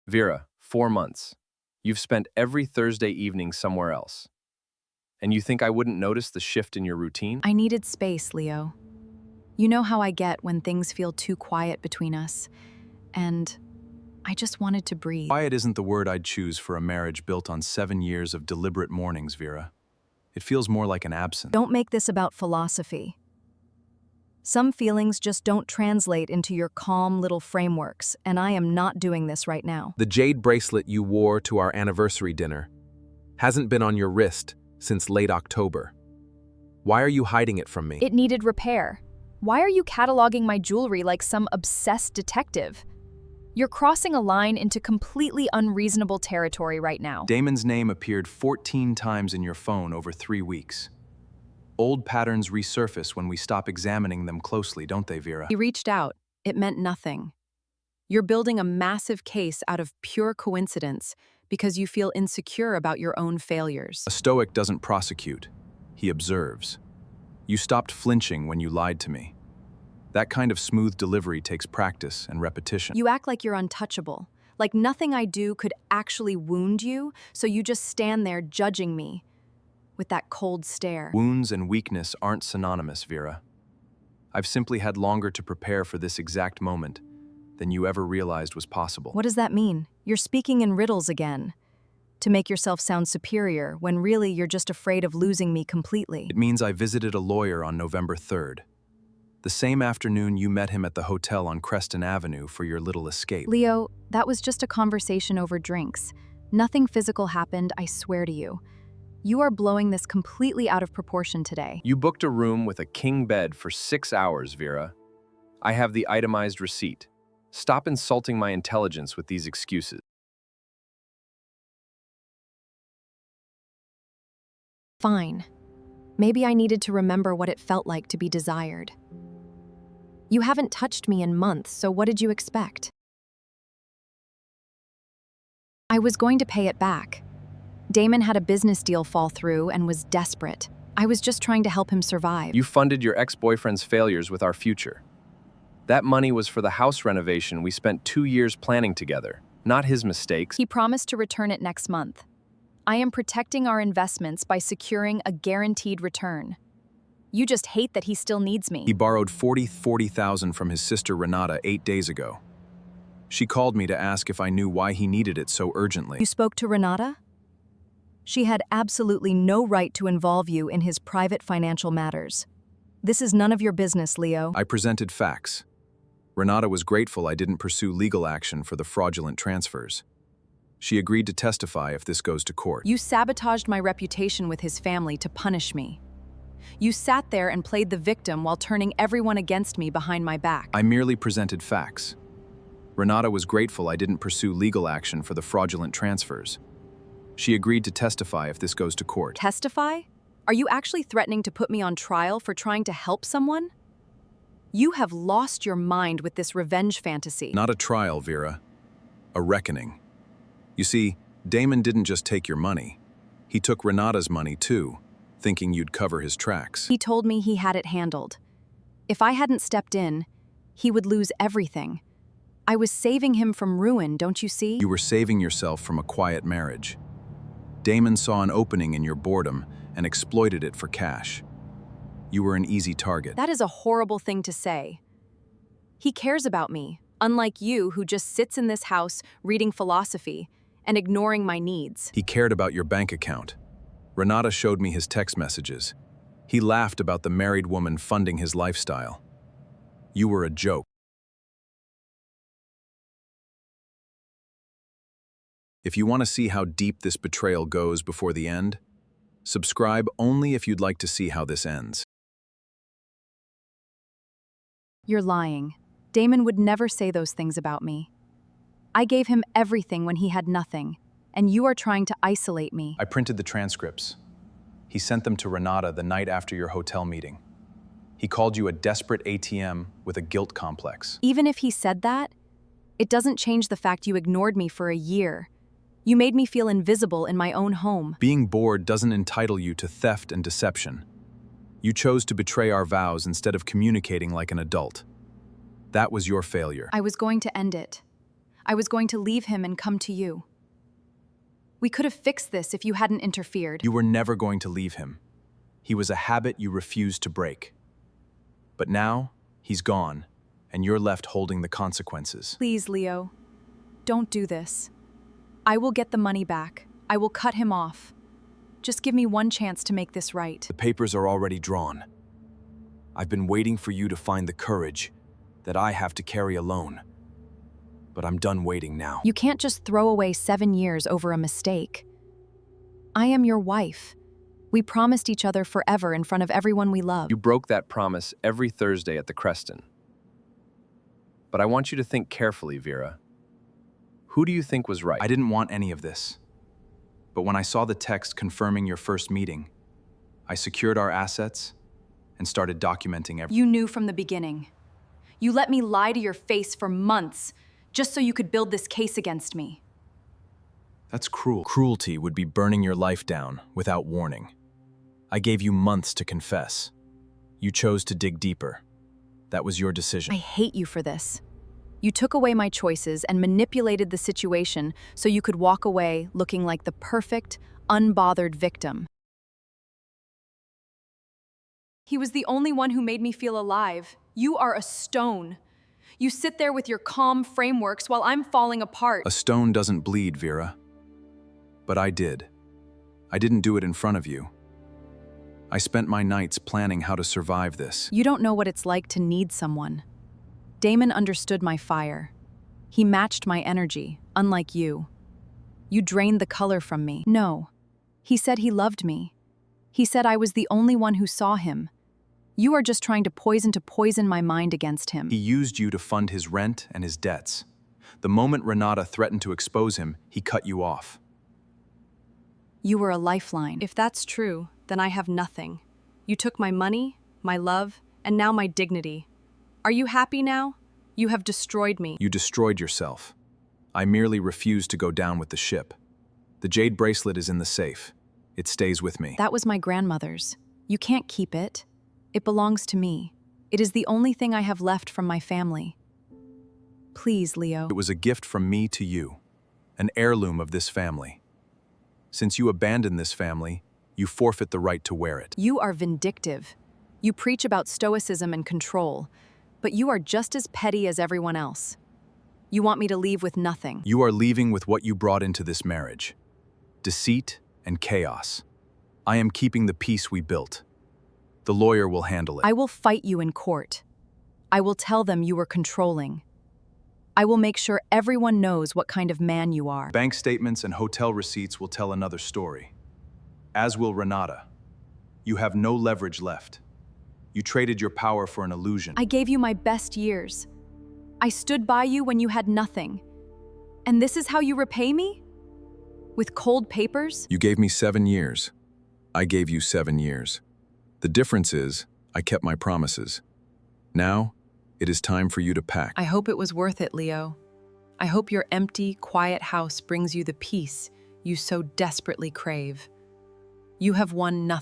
Vera, 4 months. You've spent every Thursday evening somewhere else. And you think I wouldn't notice the shift in your routine? I needed space, Leo. You know how I get when things feel too quiet between us, and I just wanted to breathe. Quiet isn't the word I'd choose for a marriage built on 7 years of deliberate mornings, Vera. It feels more like an absence. Don't make this about philosophy. Some feelings just don't translate into your calm little frameworks, and I am not doing this right now. The jade bracelet you wore to our anniversary dinner hasn't been on your wrist since late October. Why are you hiding it from me? It needed repair. Why are you cataloging my jewelry like some obsessed detective? You're crossing a line into completely unreasonable territory right now. Damon's name appeared 14 times in your phone over 3 weeks. Old patterns resurface when we stop examining them closely, don't they, Vera? He reached out. It meant nothing. You're building a massive case out of pure coincidence because you feel insecure about your own failures. A stoic doesn't prosecute. He observes. You stopped flinching when you lied to me. That kind of smooth delivery takes practice and repetition. You act like you're untouchable, like nothing I do could actually wound you, so you just stand there judging me with that cold stare. Wounds and weakness aren't synonymous, Vera. I've simply had longer to prepare for this exact moment than you ever realized was possible. What does that mean? You're speaking in riddles again, to make yourself sound superior, when really you're just afraid of losing me completely. It means I visited a lawyer on November 3rd. The same afternoon you met him at the hotel on Creston Avenue for your little escape. Leo, that was just a conversation over drinks. Nothing physical happened, I swear to you. You are blowing this completely out of proportion today. You booked a room with a king bed for 6 hours, Vera. I have the itemized receipt. Stop insulting my intelligence with these excuses. Fine. Maybe I needed to remember what it felt like to be desired. You haven't touched me in months, so what did you expect? I was going to pay it back. Damon had a business deal fall through and was desperate. I was just trying to help him survive. You funded your ex-boyfriend's failures with our future. That money was for the house renovation we spent 2 years planning together, not his mistakes. He promised to return it next month. I am protecting our investments by securing a guaranteed return. You just hate that he still needs me. He borrowed $40,000 from his sister Renata 8 days ago. She called me to ask if I knew why he needed it so urgently. You spoke to Renata? She had absolutely no right to involve you in his private financial matters. This is none of your business, Leo. I presented facts. Renata was grateful I didn't pursue legal action for the fraudulent transfers. She agreed to testify if this goes to court. You sabotaged my reputation with his family to punish me. You sat there and played the victim while turning everyone against me behind my back. I merely presented facts. Renata was grateful I didn't pursue legal action for the fraudulent transfers. She agreed to testify if this goes to court. Testify? Are you actually threatening to put me on trial for trying to help someone? You have lost your mind with this revenge fantasy. Not a trial, Vera. A reckoning. You see, Damon didn't just take your money. He took Renata's money too, thinking you'd cover his tracks. He told me he had it handled. If I hadn't stepped in, he would lose everything. I was saving him from ruin, don't you see? You were saving yourself from a quiet marriage. Damon saw an opening in your boredom and exploited it for cash. You were an easy target. That is a horrible thing to say. He cares about me, unlike you who just sits in this house reading philosophy and ignoring my needs. He cared about your bank account. Renata showed me his text messages. He laughed about the married woman funding his lifestyle. You were a joke. If you want to see how deep this betrayal goes before the end, subscribe only if you'd like to see how this ends. You're lying. Damon would never say those things about me. I gave him everything when he had nothing, and you are trying to isolate me. I printed the transcripts. He sent them to Renata the night after your hotel meeting. He called you a desperate ATM with a guilt complex. Even if he said that, it doesn't change the fact you ignored me for a year. You made me feel invisible in my own home. Being bored doesn't entitle you to theft and deception. You chose to betray our vows instead of communicating like an adult. That was your failure. I was going to end it. I was going to leave him and come to you. We could have fixed this if you hadn't interfered. You were never going to leave him. He was a habit you refused to break. But now, he's gone, and you're left holding the consequences. Please, Leo, don't do this. I will get the money back. I will cut him off. Just give me one chance to make this right. The papers are already drawn. I've been waiting for you to find the courage that I have to carry alone. But I'm done waiting now. You can't just throw away 7 years over a mistake. I am your wife. We promised each other forever in front of everyone we love. You broke that promise every Thursday at the Creston. But I want you to think carefully, Vera. Who do you think was right? I didn't want any of this. But when I saw the text confirming your first meeting, I secured our assets and started documenting everything. You knew from the beginning. You let me lie to your face for months just so you could build this case against me. That's cruel. Cruelty would be burning your life down without warning. I gave you months to confess. You chose to dig deeper. That was your decision. I hate you for this. You took away my choices and manipulated the situation so you could walk away looking like the perfect, unbothered victim. He was the only one who made me feel alive. You are a stone. You sit there with your calm frameworks while I'm falling apart. A stone doesn't bleed, Vera. But I did. I didn't do it in front of you. I spent my nights planning how to survive this. You don't know what it's like to need someone. Damon understood my fire. He matched my energy, unlike you. You drained the color from me. No. He said he loved me. He said I was the only one who saw him. You are just trying to poison my mind against him. He used you to fund his rent and his debts. The moment Renata threatened to expose him, he cut you off. You were a lifeline. If that's true, then I have nothing. You took my money, my love, and now my dignity. Are you happy now? You have destroyed me. You destroyed yourself. I merely refused to go down with the ship. The Jade Bracelet is in the safe. It stays with me. That was my grandmother's. You can't keep it. It belongs to me. It is the only thing I have left from my family. Please, Leo. It was a gift from me to you, an heirloom of this family. Since you abandoned this family, you forfeit the right to wear it. You are vindictive. You preach about stoicism and control, but you are just as petty as everyone else. You want me to leave with nothing. You are leaving with what you brought into this marriage: deceit and chaos. I am keeping the peace we built. The lawyer will handle it. I will fight you in court. I will tell them you were controlling. I will make sure everyone knows what kind of man you are. Bank statements and hotel receipts will tell another story. As will Renata. You have no leverage left. You traded your power for an illusion. I gave you my best years. I stood by you when you had nothing. And this is how you repay me? With cold papers? You gave me 7 years. I gave you 7 years. The difference is, I kept my promises. Now, it is time for you to pack. I hope it was worth it, Leo. I hope your empty, quiet house brings you the peace you so desperately crave. You have won nothing.